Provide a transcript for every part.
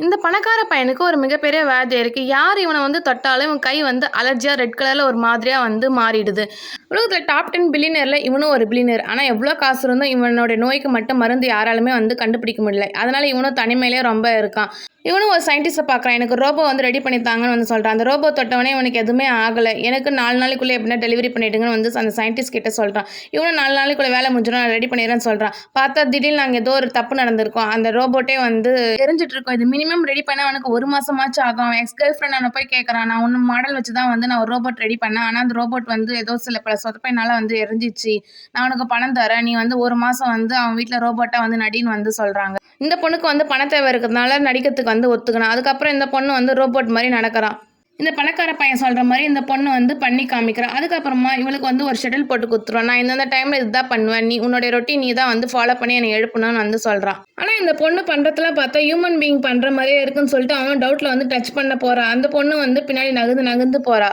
இந்த பணக்கார பையனுக்கு ஒரு மிகப்பெரிய வியாதி இருக்குது. யார் இவனை வந்து தொட்டாலும் இவன் கை வந்து அலர்ஜியாக ரெட் கலரில் ஒரு மாதிரியாக வந்து மாறிடுது. உலகத்தில் டாப் 10 பில்லியனரில் இவனும் ஒரு பில்லியனர். ஆனால் எவ்வளோ காசு இருந்தும் இவனோட நோய்க்கு மட்டும் மருந்து யாராலுமே வந்து கண்டுபிடிக்க முடியல. அதனால் இவனும் தனிமையிலே ரொம்ப இருக்கான். இவனும் ஒரு சயின்டிஸ்ட்டை பார்க்குறான். எனக்கு ரோபோ வந்து ரெடி பண்ணித்தாங்கன்னு வந்து சொல்கிறான். அந்த ரோபோ தொட்டவனே இவனுக்கு எதுவுமே ஆகலை. எனக்கு 4 நாளைக்குள்ளே எப்படின்னா டெலிவரி பண்ணிவிடுங்கன்னு வந்து அந்த சயின்டிஸ்ட் கிட்ட சொல்கிறான். இவனும் 4 நாளைக்குள்ளே வேலை முடிஞ்சிடும், நான் ரெடி பண்ணிடுறேன்னு சொல்கிறான். பார்த்தா திடீர்னு நாங்கள் ஏதோ ஒரு தப்பு நடந்திருக்கோம். அந்த ரோபோட்டே வந்து எரிஞ்சிட்டு இருக்கோம். இது மினிமம் ரெடி பண்ண அவனுக்கு 1 மாதமாச்சும் ஆகும். அவன் எக்ஸ் கேர்ள் ஃப்ரெண்ட் அவனை போய் கேட்குறான். நான் ஒன்று மாடல் வச்சு தான் வந்து நான் ஒரு ரோபோட் ரெடி பண்ணேன். ஆனால் அந்த ரோபோட் வந்து ஏதோ சில பல சொதப்பைனால வந்து எரிஞ்சிச்சு. நான் உனக்கு பணம் தரேன், நீ வந்து 1 மாதம் வந்து அவன் வீட்டில் ரோபோட்டாக வந்து நடின்னு வந்து சொல்கிறாங்க. இந்த பொண்ணுக்கு வந்து பண தேவை இருக்கிறதுனால நடிக்கிறதுக்கு வந்து ஒத்துக்கணும். அதுக்கப்புறம் இந்த பொண்ணு வந்து ரோபோட் மாதிரி நடக்கிறான். இந்த பணக்கார பையன் சொல்கிற மாதிரி இந்த பொண்ணு வந்து பண்ணி காமிக்கிறான். அதுக்கப்புறமா இவளுக்கு வந்து ஒரு ஷெட்யூல் போட்டு கொடுத்துருவான். நான் இந்தந்த டைமில் இதுதான் பண்ணுவேன், நீ உன்னுடைய ரொட்டீன் நீ தான் வந்து ஃபாலோ பண்ணி என்னை எழுப்பணும்னு வந்து சொல்கிறான். ஆனால் இந்த பொண்ணு பண்ணுறதுலாம் பார்த்தா ஹியூமன் பீயிங் பண்ணுற மாதிரியே இருக்குன்னு சொல்லிட்டு அவன் டவுட்டில் வந்து டச் பண்ண போகிறான். அந்த பொண்ணு வந்து பின்னாடி நகர்ந்து போகிறா.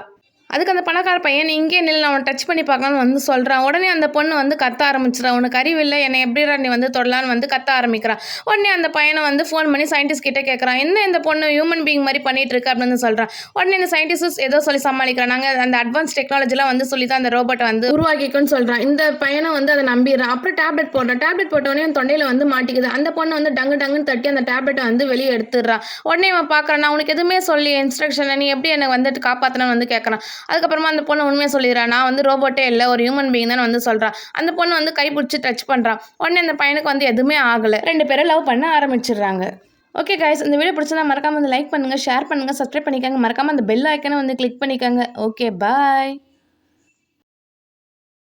அதுக்கு அந்த பணக்கார பையன் நீ இங்கே நின்று அவனை டச் பண்ணி பார்க்கலான்னு வந்து சொல்கிறான். உடனே அந்த பொண்ணு வந்து கத்த ஆரம்பிச்சிடா. உனக்கு அறிவில்லை, என்னை எப்படிடா நீ வந்து தொடலான்னு வந்து கத்த ஆரம்பிக்கிறான். உடனே அந்த பையனை வந்து ஃபோன் பண்ணி சயின்டிஸ்ட் கிட்டே கேட்குறான், என்ன இந்த பொண்ணு ஹியூமன் பீயிங் மாதிரி பண்ணிட்டு இருக்கு அப்படின்னு சொல்கிறான். உடனே இந்த சயின்டிஸ்ட் ஏதோ சொல்லி சமாளிக்கிறான். நாங்கள் அந்த அட்வான்ஸ் டெக்னாலஜிலாம் வந்து சொல்லி தான் அந்த ரோபோட்டை வந்து உருவாக்கிக்குன்னு சொல்கிறான். இந்த பையனை வந்து அதை நம்பிடுறான். அப்புறம் டேப்லெட் போடுறான். டேப்லெட் போட்டோடனே அந்த தொண்டையில் வந்து மாட்டிக்குது. அந்த பொண்ணு வந்து டங்குன்னு தட்டி அந்த டேப்லெட்டை வந்து வெளியே எடுத்துடுறான். உடனே அவன் பார்க்குறான், நான் உனக்கு எதுவுமே சொல்லி இன்ஸ்ட்ரக்ஷன் நீ எப்படி என்னை வந்துட்டு காப்பாற்றணும்னு வந்து கேட்குறான். அதுக்கப்புறமா அந்த பொண்ணு உண்மையாக சொல்லிடுறான், நான் வந்து ரோபோட்டே இல்லை, ஒரு ஹியூமன் பீயிங் தான் வந்து சொல்கிறான். அந்த பொண்ணு வந்து கை பிடிச்சி டச் பண்ணுறான். உடனே அந்த பையனுக்கு வந்து எதுவுமே ஆகலை. 2 பேரும் லவ் பண்ண ஆரம்பிச்சிடுறாங்க. ஓகே கைஸ், இந்த வீடியோ பிடிச்சா மறக்காம வந்து லைக் பண்ணுங்கள், ஷேர் பண்ணுங்கள், சப்ஸ்கிரைப் பண்ணிக்கோங்க. மறக்காமல் அந்த பெல் ஐக்கனை வந்து கிளிக் பண்ணிக்கோங்க. ஓகே, பாய்.